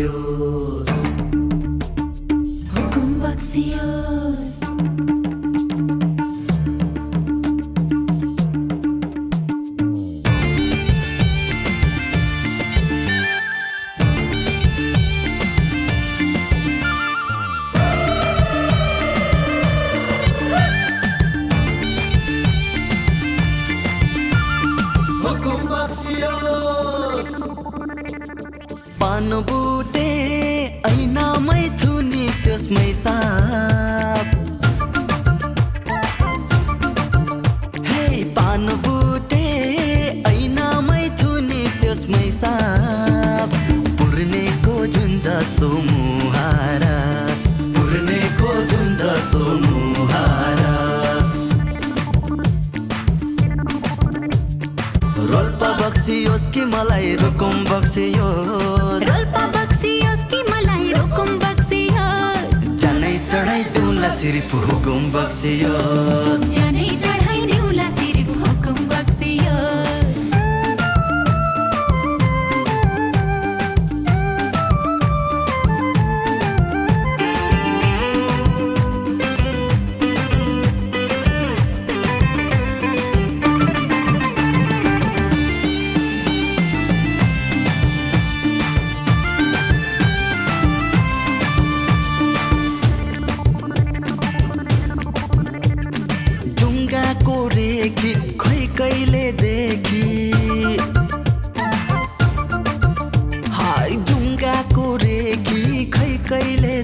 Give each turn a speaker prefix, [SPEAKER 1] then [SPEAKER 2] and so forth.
[SPEAKER 1] बक्सियोस्
[SPEAKER 2] हुकुम बक्सियोस्
[SPEAKER 1] हुकुम बक्सियोस्
[SPEAKER 3] पानो बुटे ऐनामै थुनिस्योस् मै साप हे पानो बुटे ऐनामै थुनिस्योस् मै साप पुर्नेको जुन जस्तो मुहारा पुर्नेको जुन जस्तो मुहारा रोल्पा बक्सियोस् कि मलाई रुकुम बक्सियोस्
[SPEAKER 2] रोल्पा बक्सियोस् कि मलाई हुकुम बक्सियोस्
[SPEAKER 3] जानै चढाइदिउँला सिर्फ हुकुम बक्सियोस्
[SPEAKER 2] जानै चढाइदिउँला सिर्फ हुकुम बक्सियोस्
[SPEAKER 3] जुङ्गाको रेखी खै कहिले देखी हाय जुङ्गाको रेखी खै कहिले